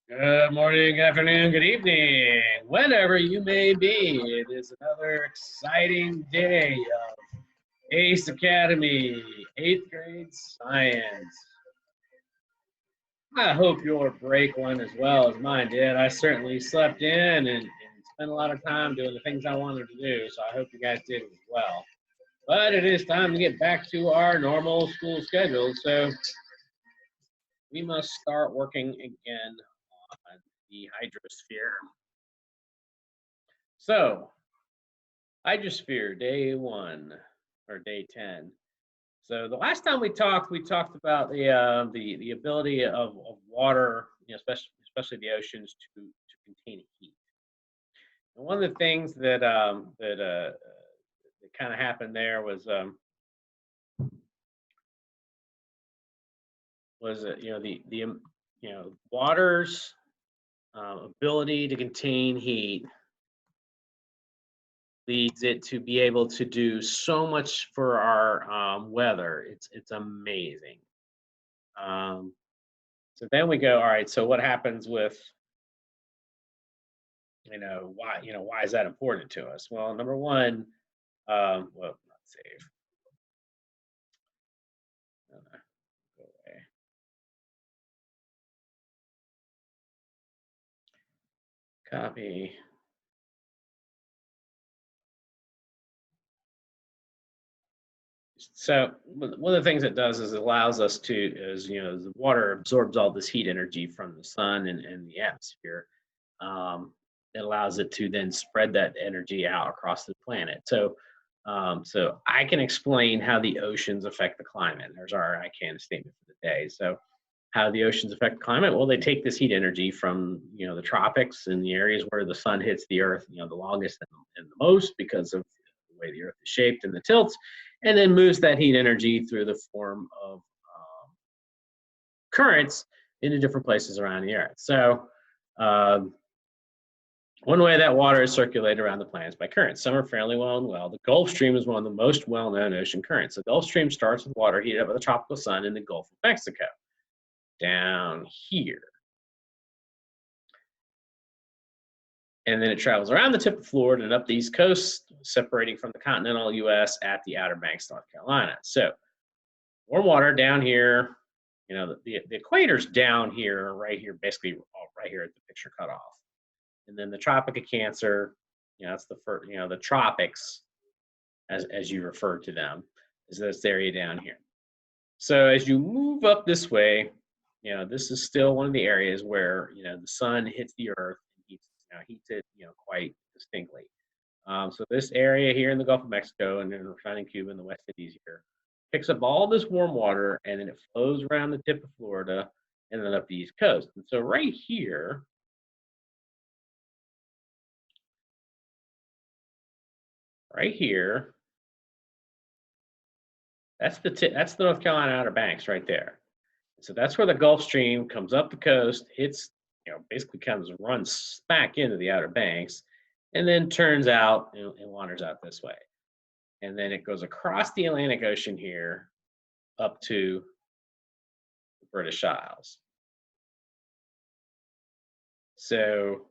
Good morning, good afternoon, good evening, whenever you may be. It is another exciting day of ACE Academy, 8th grade science. I hope your break went as well as mine did. I certainly slept in and spent a lot of time doing the things I wanted to do, so I hope you guys did as well. But it is time to get back to our normal school schedule, so we must start working again on the hydrosphere. So, Hydrosphere, day 1 or day 10. So the last time we talked about the ability of water, especially the oceans, to contain heat. And one of the things that kind of happened there was water's ability to contain heat leads it to be able to do so much for our weather. It's amazing. So then we go, all right, so what happens with, why is that important to us? Well, number one, not save. Go away. Copy. So one of the things it does is it allows us to, the water absorbs all this heat energy from the sun and the atmosphere. It allows it to then spread that energy out across the planet. So I can explain how the oceans affect the climate. There's our I can statement for the day. So how the oceans affect the climate? Well, they take this heat energy from the tropics and the areas where the sun hits the earth, the longest and the most because of the way the earth is shaped and the tilts, and then moves that heat energy through the form of currents into different places around the earth. So one way that water is circulated around the planet is by currents. Some are fairly well. The Gulf Stream is one of the most well-known ocean currents. The Gulf Stream starts with water heated up by the tropical sun in the Gulf of Mexico, down here. And then it travels around the tip of Florida and up the East Coast, separating from the continental U.S. at the Outer Banks, North Carolina. So warm water down here, the equator's down here, right here, basically right here at the picture cutoff. And then the Tropic of Cancer, that's the first, the tropics, as you refer to them, is this area down here. So as you move up this way, this is still one of the areas where the sun hits the earth and heats it quite distinctly. So this area here in the Gulf of Mexico and then refining Cuba and the West Indies here picks up all this warm water and then it flows around the tip of Florida and then up the East Coast. And so right here, that's the North Carolina Outer Banks right there. So that's where the Gulf Stream comes up the coast, hits, basically runs back into the Outer Banks, and then turns out and wanders out this way. And then it goes across the Atlantic Ocean here up to the British Isles. So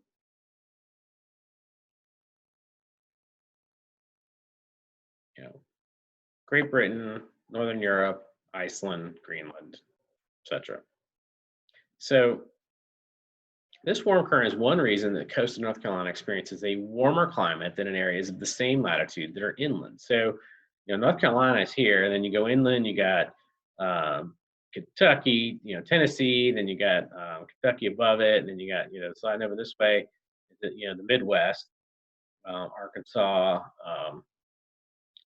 Great Britain, Northern Europe, Iceland, Greenland, etc. So this warm current is one reason that the coast of North Carolina experiences a warmer climate than in areas of the same latitude that are inland. So, North Carolina is here, and then you go inland, you got Kentucky, Tennessee, then you got Kentucky above it, and then you got, sliding over this way, the Midwest, Arkansas,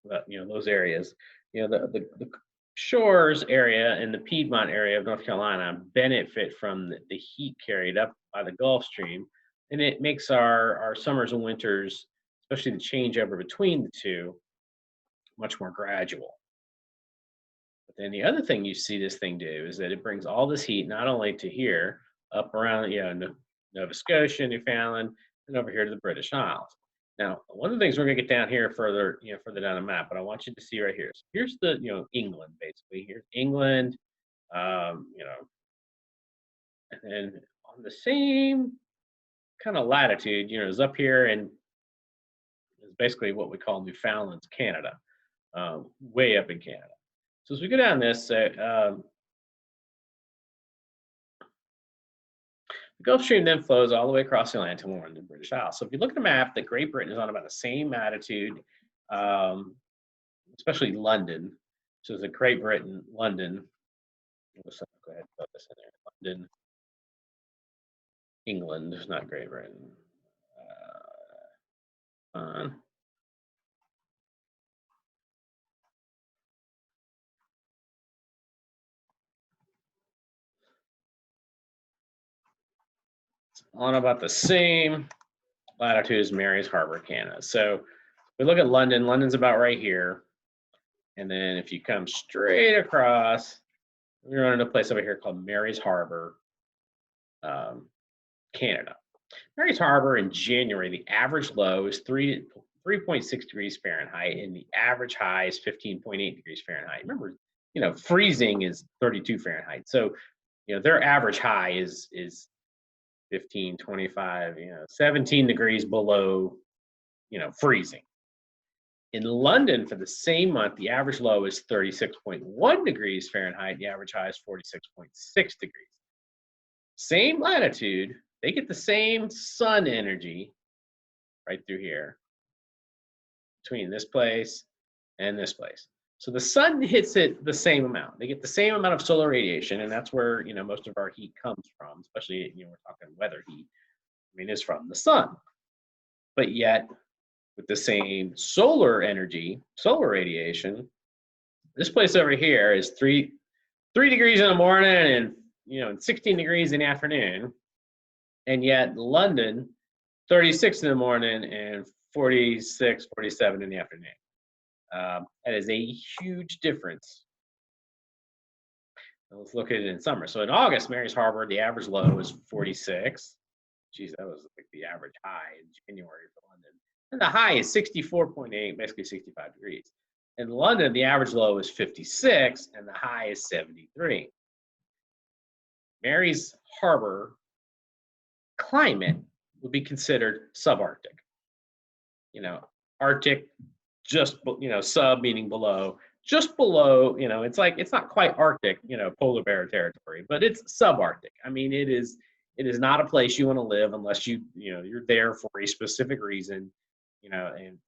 those areas. The shores area and the Piedmont area of North Carolina benefit from the heat carried up by the Gulf Stream, and it makes our summers and winters, especially the changeover between the two, much more gradual. But then the other thing you see this thing do is that it brings all this heat not only to here, up around Nova Scotia, Newfoundland, and over here to the British Isles. Now, one of the things we're going to get down here further down the map, but I want you to see right here. So here's the, England, basically. Here's England, and then on the same kind of latitude, is up here and is basically what we call Newfoundland's Canada, way up in Canada. So as we go down this, the Gulf Stream then flows all the way across the Atlantic and warms the British Isles. So if you look at the map, that Great Britain is on about the same latitude, especially London. So the Great Britain, London. Go ahead, put this in there. London, England, not Great Britain. It's on about the same latitude as Mary's Harbor, Canada. So we look at London. London's about right here. And then if you come straight across, we're running a place over here called Mary's Harbor, Canada. Mary's Harbor in January, the average low is 3.6 degrees Fahrenheit, and the average high is 15.8 degrees Fahrenheit. Remember, freezing is 32 Fahrenheit. So, their average high is 15, 25, 17 degrees below, freezing. In London, for the same month, the average low is 36.1 degrees Fahrenheit. The average high is 46.6 degrees. Same latitude, they get the same sun energy right through here between this place and this place. So the sun hits it the same amount. They get the same amount of solar radiation, and that's where most of our heat comes from, especially we're talking weather heat. It's from the sun. But yet, with the same solar energy, solar radiation, this place over here is 3 degrees in the morning and 16 degrees in the afternoon, and yet London, 36 in the morning and 46, 47 in the afternoon. That is a huge difference. Let's look at it in summer. So in August, Mary's Harbor, the average low was 46. Geez, that was like the average high in January for London. And the high is 64.8, basically 65 degrees. In London, the average low is 56, and the high is 73. Mary's Harbor climate would be considered subarctic. Arctic, just sub meaning below, just below. It's not quite Arctic, polar bear territory, but it's subarctic. It is not a place you want to live unless you're there for a specific reason, and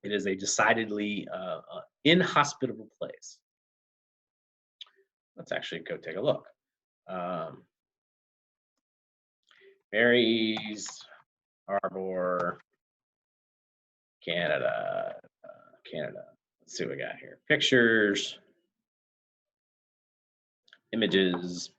it is a decidedly inhospitable place. Let's actually go take a look. Mary's Harbor, Canada. Let's see what we got here. Pictures, images.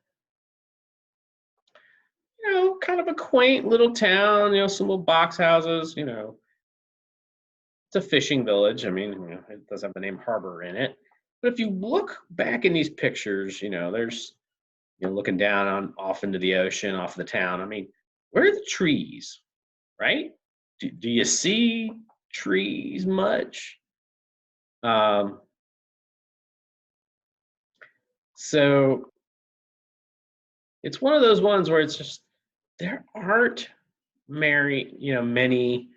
Kind of a quaint little town, some little box houses, it's a fishing village. It does have the name harbor in it. But if you look back in these pictures, there's, looking down off into the ocean, off the town. Where are the trees, right? Do you see trees much? So it's one of those ones where it's just, there aren't many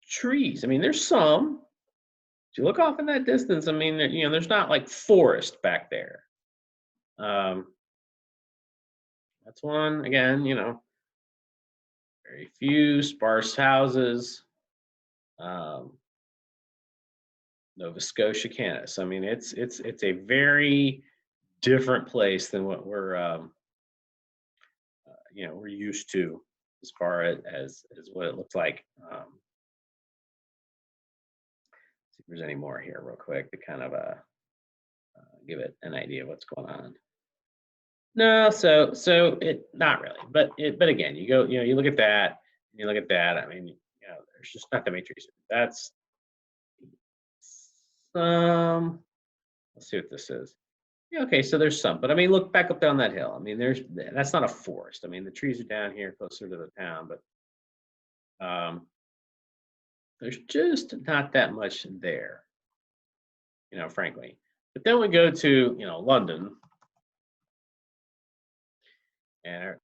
trees. There's some. If you look off in that distance, there's not like forest back there. That's one, again, very few sparse houses. Nova Scotia, Canada. So it's a very different place than what we're we're used to as far as what it looks like. See if there's any more here real quick to kind of give it an idea of what's going on. No, so it not really, but again, you go, you look at that, and you look at that. There's just not that many trees. That's let's see what this is. Yeah, okay, so there's some, but look back up down that hill. That's not a forest. The trees are down here closer to the town, but there's just not that much there, frankly. But then we go to, London. And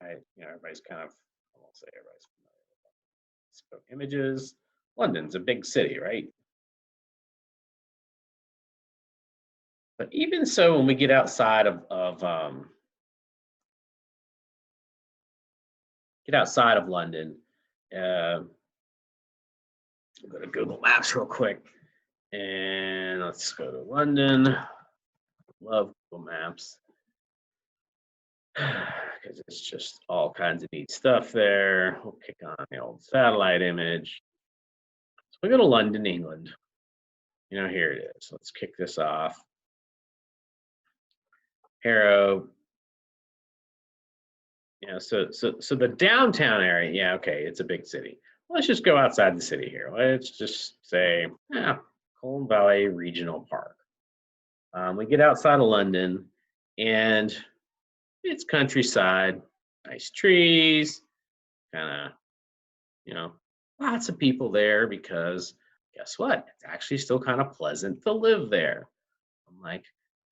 everybody's kind of, I won't say everybody's familiar with spoke images. London's a big city, right? But even so, when we get outside of London, uh, I'll go to Google Maps real quick, and let's go to London. Love Google Maps because it's just all kinds of neat stuff there. We'll kick on the old satellite image. So we go to London, England. Here it is. Let's kick this off. Harrow. So the downtown area, yeah, okay, it's a big city. Let's just go outside the city here. Let's just say, Colne Valley Regional Park. We get outside of London, and it's countryside, nice trees, kind of, lots of people there because guess what? It's actually still kind of pleasant to live there. Unlike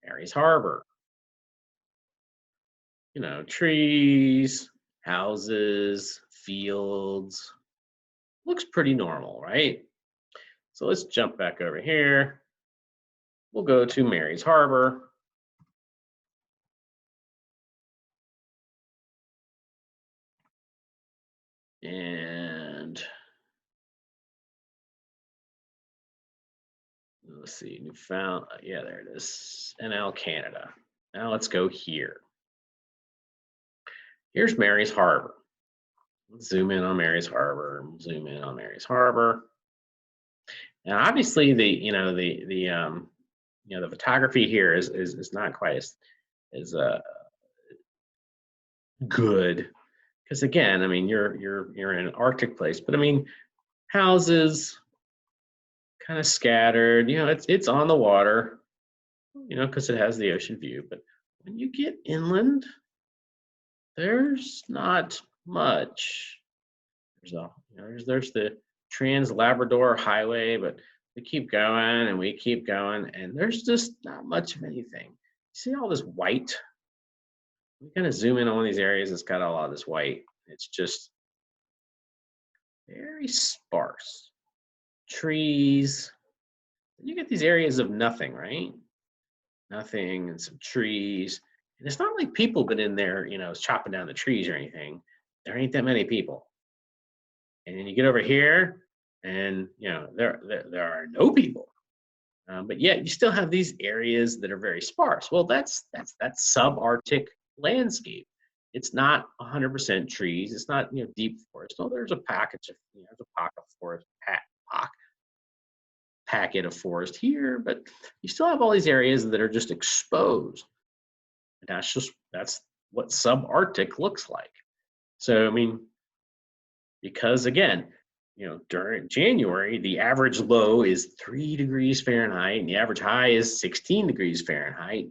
Mary's Harbor, trees, houses, fields. Looks pretty normal, right? So let's jump back over here. We'll go to Mary's Harbor. And let's see, Newfoundland, yeah, there it is, NL, Canada. Now let's go here. Here's Mary's Harbor. Let's zoom in on Mary's Harbor, zoom in on Mary's Harbor. Now, obviously, the photography here is not quite as good because again, I mean, you're in an Arctic place, but I mean, houses kind of scattered. It's on the water, because it has the ocean view. But when you get inland, there's not much. There's the Trans Labrador Highway, but we keep going and we keep going, and there's just not much of anything. You see all this white? We kind of zoom in on one of these areas. It's got a lot of this white. It's just very sparse. Trees. You get these areas of nothing, right? Nothing and some trees. And it's not like people been in there, chopping down the trees or anything. There ain't that many people. And then you get over here, and there are no people. But yet you still have these areas that are very sparse. Well, that's subarctic landscape. It's not 100% trees. It's not deep forest. No, there's a package of there's a pocket of forest, packet of forest here, but you still have all these areas that are just exposed. And that's what subarctic looks like. So I mean, because again, during January, the average low is 3 degrees Fahrenheit and the average high is 16 degrees Fahrenheit,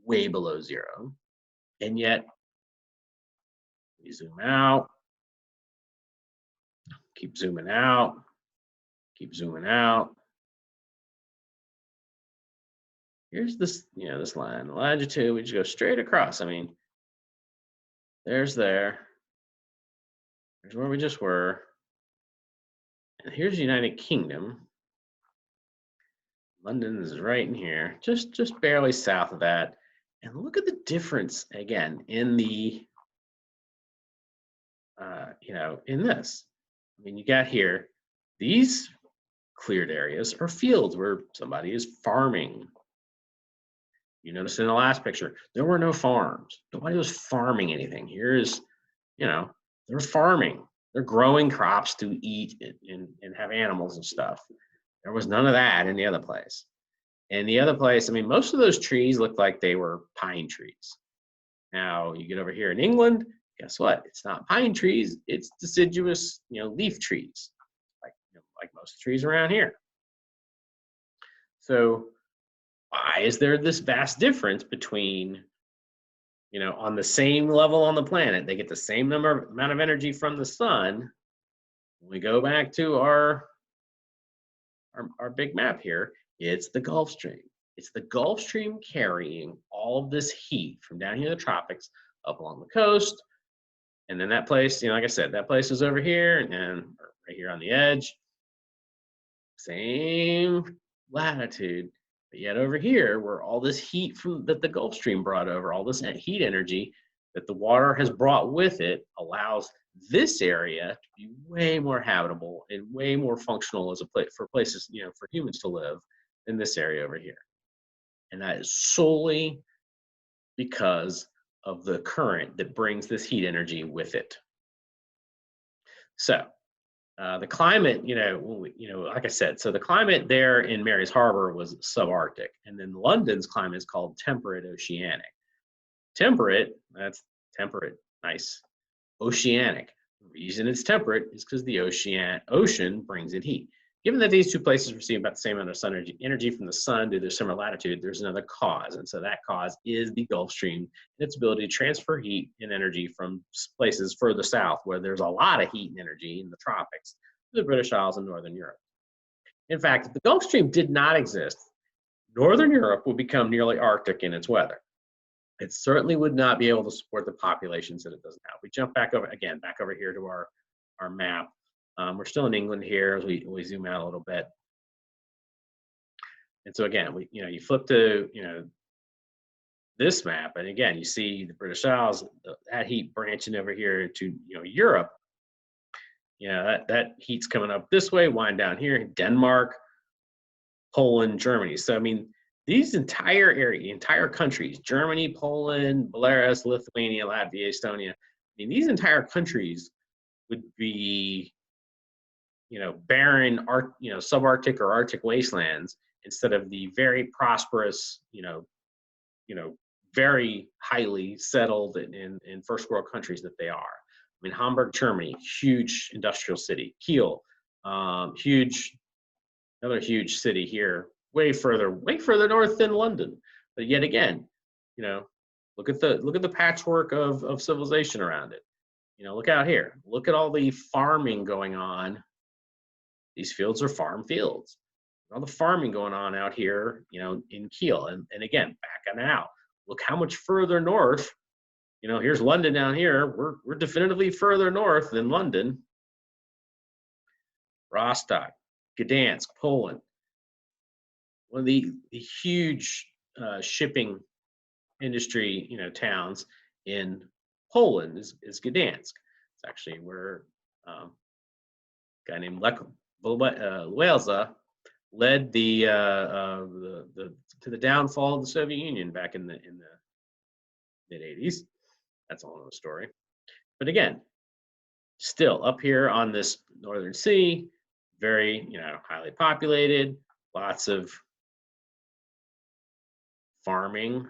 way below zero. And yet, we zoom out, keep zooming out, keep zooming out. Here's this, this line, longitude, we just go straight across. I mean, there's where we just were. And here's the United Kingdom. London is right in here, just barely south of that. And look at the difference again in the, in this. I mean, you got here, these cleared areas are fields where somebody is farming. You notice in the last picture, there were no farms. Nobody was farming anything. Here's, they're farming. They're growing crops to eat and have animals and stuff. There was none of that in the other place. And the other place, I mean, most of those trees looked like they were pine trees. Now you get over here in England, guess what? It's not pine trees, it's deciduous, leaf trees, like most trees around here. So why is there this vast difference between, on the same level on the planet, they get the same amount of energy from the sun. When we go back to our big map here, it's the Gulf Stream. It's the Gulf Stream carrying all of this heat from down here in the tropics up along the coast. And then that place, like I said, that place is over here and right here on the edge. Same latitude, but yet over here, where all this heat that the Gulf Stream brought over, all this heat energy that the water has brought with it, allows this area to be way more habitable and way more functional as a place for places, for humans to live in this area over here. And that is solely because of the current that brings this heat energy with it. So the climate, like I said, so the climate there in Mary's Harbor was subarctic, and then London's climate is called temperate oceanic. Temperate, that's temperate, nice. Oceanic. The reason it's temperate is because the ocean brings it heat. Given that these two places receive about the same amount of sun energy from the sun due to their similar latitude, there's another cause, and so that cause is the Gulf Stream and its ability to transfer heat and energy from places further south where there's a lot of heat and energy in the tropics to the British Isles and Northern Europe. In fact, if the Gulf Stream did not exist, Northern Europe would become nearly Arctic in its weather. It certainly would not be able to support the populations that it does now. We jump back over here to our map. We're still in England here as we zoom out a little bit. And so again, you flip to this map, and again you see the British Isles, that heat branching over here to Europe. That heat's coming up this way, wind down here, Denmark, Poland, Germany. So I mean, these entire countries, Germany, Poland, Belarus, Lithuania, Latvia, Estonia, I mean, these entire countries would be barren subarctic or Arctic wastelands instead of the very prosperous, very highly settled in first world countries that they are. I mean, Hamburg, Germany, huge industrial city. Kiel, another huge city here, way further north than London. But yet again, look at the patchwork of civilization around it. Look out here. Look at all the farming going on. These fields are farm fields. All the farming going on out here, in Kiel. And again, back on out. Look how much further north, here's London down here. We're definitively further north than London. Rostock, Gdansk, Poland. One of the huge shipping industry, towns in Poland is Gdansk. It's actually where a guy named Lech Walesa led to the downfall of the Soviet Union back in the mid 80s. That's a whole other story. But again, still up here on this northern sea, very highly populated, lots of farming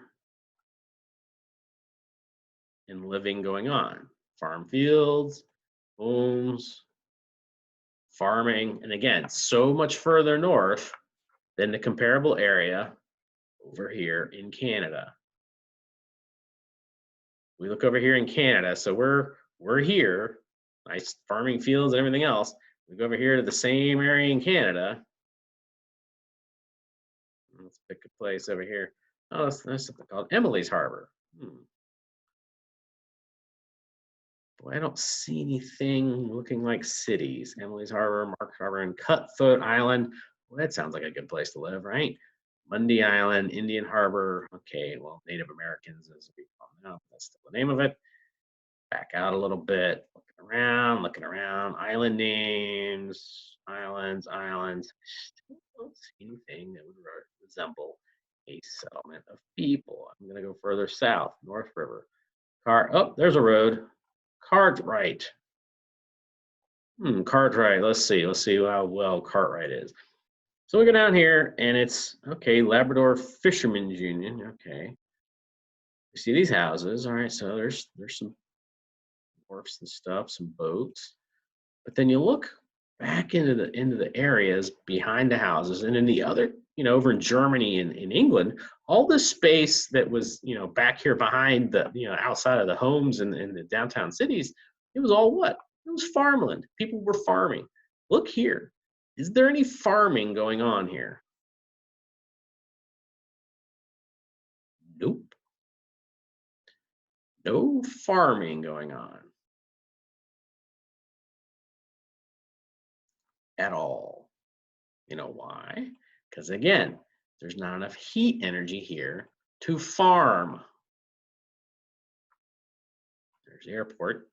and living going on. Farm fields, homes, farming, and again, so much further north than the comparable area over here in Canada. We look over here in Canada, so we're here, nice farming fields and everything else. We go over here to the same area in Canada. Let's pick a place over here. Oh, that's something called Emily's Harbor. Boy, I don't see anything looking like cities. Emily's Harbor, Mark Harbor, and Cutfoot Island. Well, that sounds like a good place to live, right? Mundy Island, Indian Harbor. Okay, well, Native Americans, as we call them now, that's still the name of it. Back out a little bit, looking around. Island names, islands. Still don't see anything that would resemble a settlement of people. I'm going to go further south, North River. Oh, there's a road. Cartwright. Cartwright. Let's see how well Cartwright is. So we go down here, and it's okay. Labrador Fishermen's Union. Okay. You see these houses. All right. So there's some wharfs and stuff, some boats. But then you look back into the areas behind the houses, and in the other, over in Germany and in England, all this space that was, back here behind the, outside of the homes and the downtown cities, it was all what? It was farmland. People were farming. Look here. Is there any farming going on here? Nope. No farming going on at all. You know why? Because again, there's not enough heat energy here to farm. There's the airport.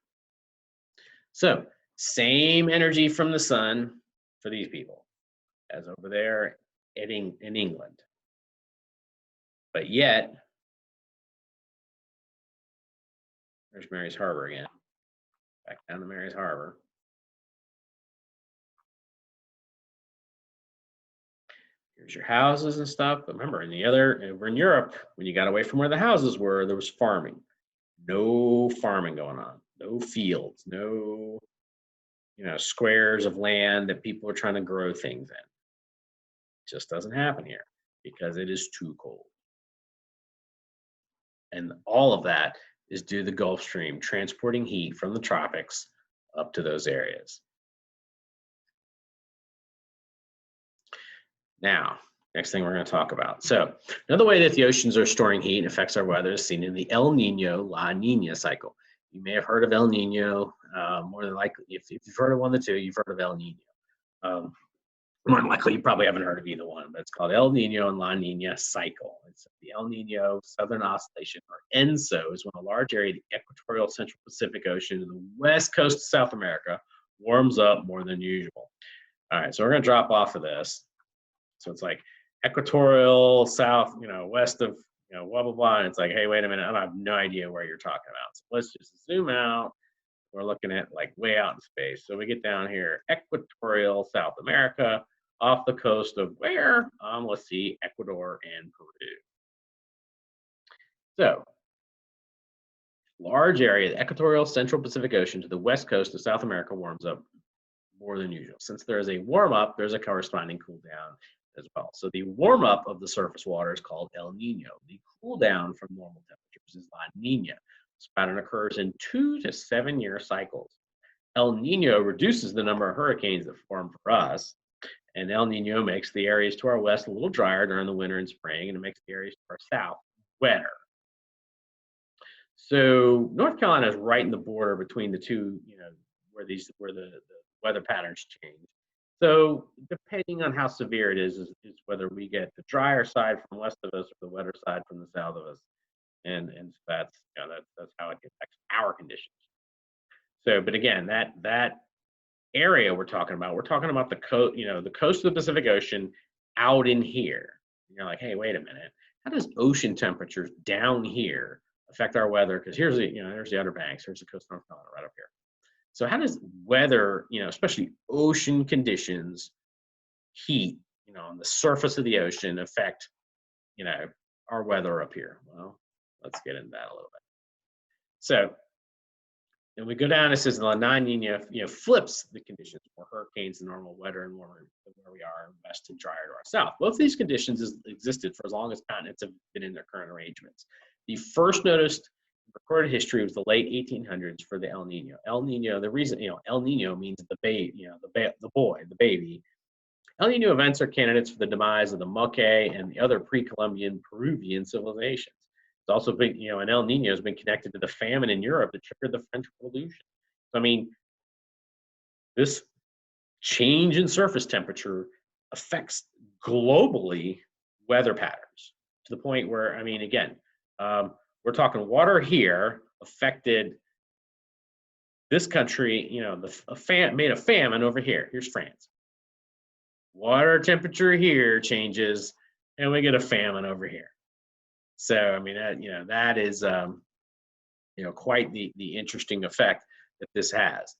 So, same energy from the sun for these people as over there in England. But yet, there's Mary's Harbor again. Back down to Mary's Harbor. Here's your houses and stuff. But remember, over in Europe, when you got away from where the houses were, there was farming. No farming going on. No fields. No, squares of land that people are trying to grow things in. Just doesn't happen here because it is too cold. And all of that is due to the Gulf Stream transporting heat from the tropics up to those areas. Now, next thing we're going to talk about. So, another way that the oceans are storing heat and affects our weather is seen in the El Nino La Nina cycle. You may have heard of El Nino. More than likely, if you've heard of one of the two, you've heard of El Nino. More than likely, you probably haven't heard of either one, but it's called El Nino and La Nina cycle. It's the El Nino Southern Oscillation, or ENSO, is when a large area of the equatorial Central Pacific Ocean and the west coast of South America warms up more than usual. All right, so we're going to drop off of this. So it's like equatorial south, west of, blah, blah, blah. And it's like, hey, wait a minute, I have no idea where you're talking about. So let's just zoom out. We're looking at like way out in space. So we get down here, equatorial South America, off the coast of where? Let's see, Ecuador and Peru. So, large area, the equatorial Central Pacific Ocean to the west coast of South America warms up more than usual. Since there is a warm up, there's a corresponding cool down as well. So the warm up of the surface water is called El Nino. The cool down from normal temperatures is La Nina. This pattern occurs in 2 to 7 year cycles. El Nino reduces the number of hurricanes that form for us, and El Nino makes the areas to our west a little drier during the winter and spring, and it makes the areas to our south wetter. So North Carolina is right in the border between the two, where the weather patterns change. So depending on how severe it is whether we get the drier side from west of us or the wetter side from the south of us, and so that's that's how it affects our conditions. So, but again, that area we're talking about the coast, the coast of the Pacific Ocean out in here. And you're like, hey, wait a minute, how does ocean temperatures down here affect our weather? Because here's there's the Outer Banks, here's the coast of North Carolina right up here. So how does weather, especially ocean conditions, heat, on the surface of the ocean affect, our weather up here? Well, let's get into that a little bit. So, and we go down, it says the La Nina, flips the conditions, more hurricanes and normal, wetter and warmer than where we are, west and drier to our south. Both of these conditions existed for as long as continents have been in their current arrangements. The first noticed recorded history was the late 1800s for the El Nino. El Nino, the reason, El Nino means the baby, the boy, the baby. El Nino events are candidates for the demise of the Moche and the other pre-Columbian Peruvian civilizations. It's also been, and El Nino has been connected to the famine in Europe that triggered the French Revolution. So, I mean, this change in surface temperature affects globally weather patterns to the point where, I mean, again, we're talking water here affected this country, made a famine over here. Here's France. Water temperature here changes, and we get a famine over here. So, I mean, that is, quite the interesting effect that this has.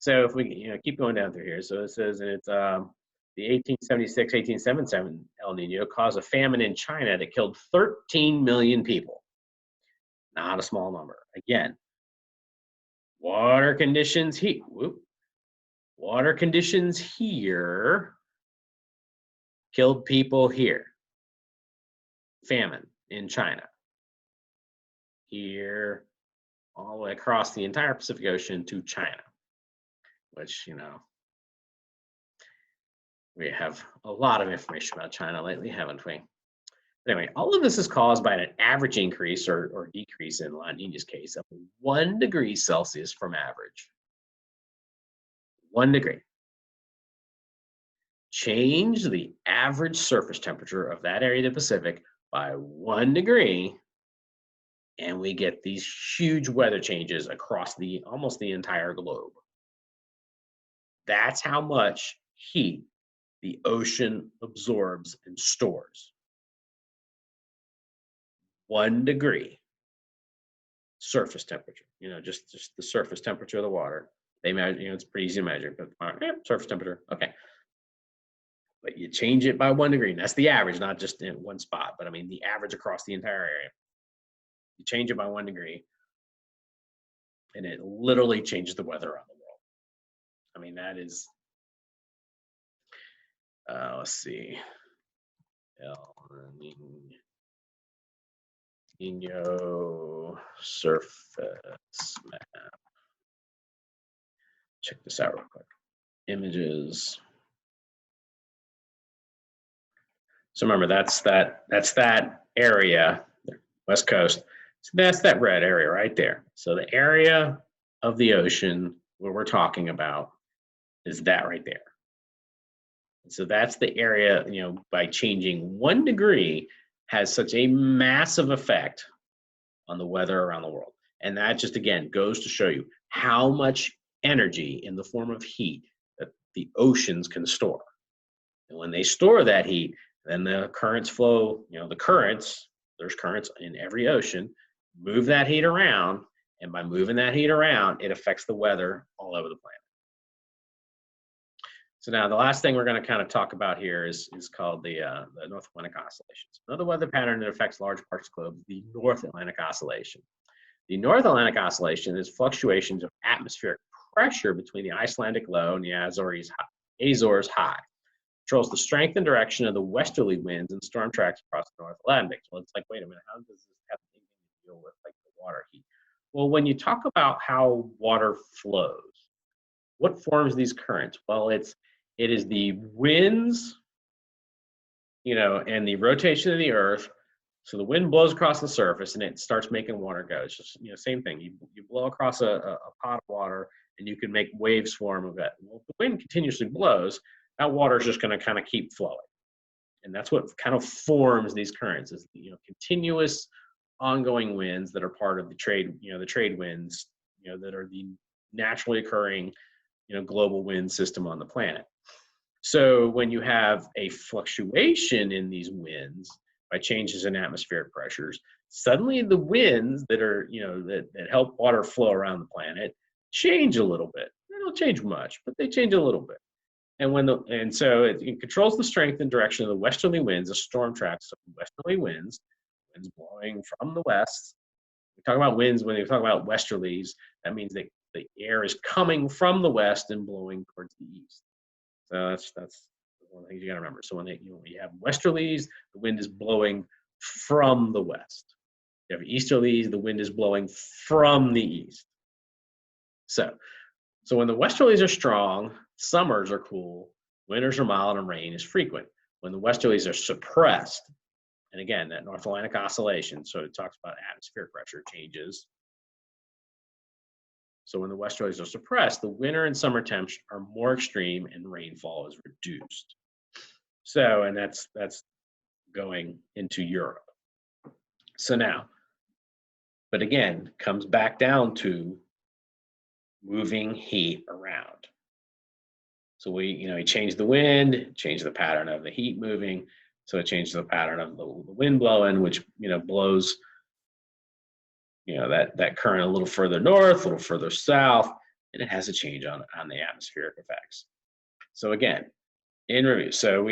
So, if we, keep going down through here, so it says it's the 1876-1877 El Nino caused a famine in China that killed 13 million people. Not a small number. Again, water conditions here killed people here. Famine in China. Here, all the way across the entire Pacific Ocean to China, which, we have a lot of information about China lately, haven't we? Anyway, all of this is caused by an average increase or decrease in La Nina's case of 1 degree Celsius from average. 1 degree. Change the average surface temperature of that area of the Pacific by 1 degree, and we get these huge weather changes across almost the entire globe. That's how much heat the ocean absorbs and stores. 1 degree surface temperature, just the surface temperature of the water. They measure, it's pretty easy to measure, but surface temperature, okay. But you change it by 1 degree, and that's the average, not just in one spot, but I mean the average across the entire area. You change it by 1 degree, and it literally changes the weather around the world. I mean, that is, let's see, El Nino surface map. Check this out real quick. Images. So remember, that's that area, West Coast. So that's that red area right there. So the area of the ocean where we're talking about is that right there. And so that's the area, by changing 1 degree has such a massive effect on the weather around the world. And that just, again, goes to show you how much energy in the form of heat that the oceans can store. And when they store that heat, then the currents flow, there's currents in every ocean, move that heat around. And by moving that heat around, it affects the weather all over the planet. So now the last thing we're going to kind of talk about here is called the North Atlantic Oscillations. Another weather pattern that affects large parts of the globe is the North Atlantic Oscillation. The North Atlantic Oscillation is fluctuations of atmospheric pressure between the Icelandic low and the Azores high. Controls the strength and direction of the westerly winds and storm tracks across the North Atlantic. Well, it's like, wait a minute, how does this have anything to deal with like the water heat? Well, when you talk about how water flows, what forms these currents? Well, it is the winds, and the rotation of the earth. So the wind blows across the surface and it starts making water go. It's just, same thing. You blow across a pot of water and you can make waves form of it. Well, if the wind continuously blows, that water is just going to kind of keep flowing. And that's what kind of forms these currents is, continuous ongoing winds that are part of the trade winds, that are the naturally occurring, global wind system on the planet. So when you have a fluctuation in these winds by changes in atmospheric pressures, suddenly the winds that are, that help water flow around the planet change a little bit. They don't change much, but they change a little bit. And so it controls the strength and direction of the westerly winds, the storm tracks of westerly winds blowing from the west. We talk about winds when we talk about westerlies, that means that the air is coming from the west and blowing towards the east. So that's one of the things you got to remember. So when you have westerlies, the wind is blowing from the west. You have easterlies, the wind is blowing from the east. So when the westerlies are strong, summers are cool, winters are mild, and rain is frequent. When the westerlies are suppressed, and again, that North Atlantic Oscillation, so it talks about atmospheric pressure changes. So when the westerlies are suppressed, the winter and summer temps are more extreme and rainfall is reduced. So, and that's going into Europe. So now, but again, comes back down to moving heat around. So we change the wind, change the pattern of the heat moving. So it changes the pattern of the wind blowing, which, blows, that current a little further north, a little further south, and it has a change on the atmospheric effects. So again, in review, so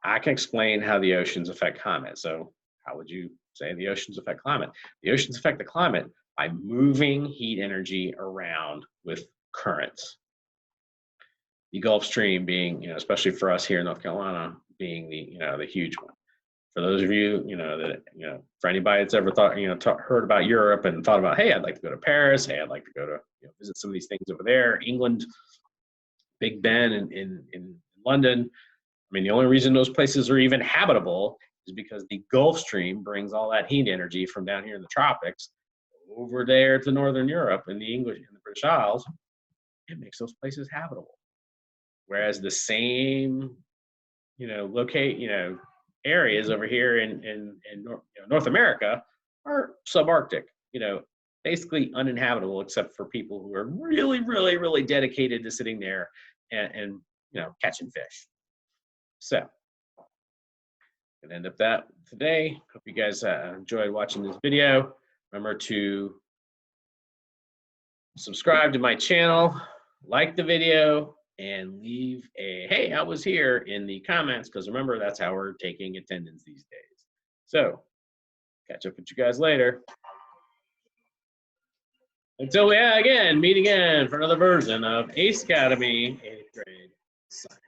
I can explain how the oceans affect climate. So how would you say the oceans affect climate? The oceans affect the climate by moving heat energy around with currents. The Gulf Stream being, especially for us here in North Carolina, being the huge one. For those of you, for anybody that's ever thought, heard about Europe and thought about, hey, I'd like to go to Paris. Hey, I'd like to go to visit some of these things over there. England, Big Ben in London. I mean, the only reason those places are even habitable is because the Gulf Stream brings all that heat energy from down here in the tropics over there to Northern Europe and the English and the British Isles. It makes those places habitable. Whereas the same, areas over here in North America are subarctic, basically uninhabitable except for people who are really, really, really dedicated to sitting there and catching fish. So, gonna end up that today. Hope you guys enjoyed watching this video. Remember to subscribe to my channel, like the video, and leave a "Hey, I was here" in the comments, because remember, that's how we're taking attendance these days. So, catch up with you guys later. Until we meet again for another version of Ace Academy 8th grade science.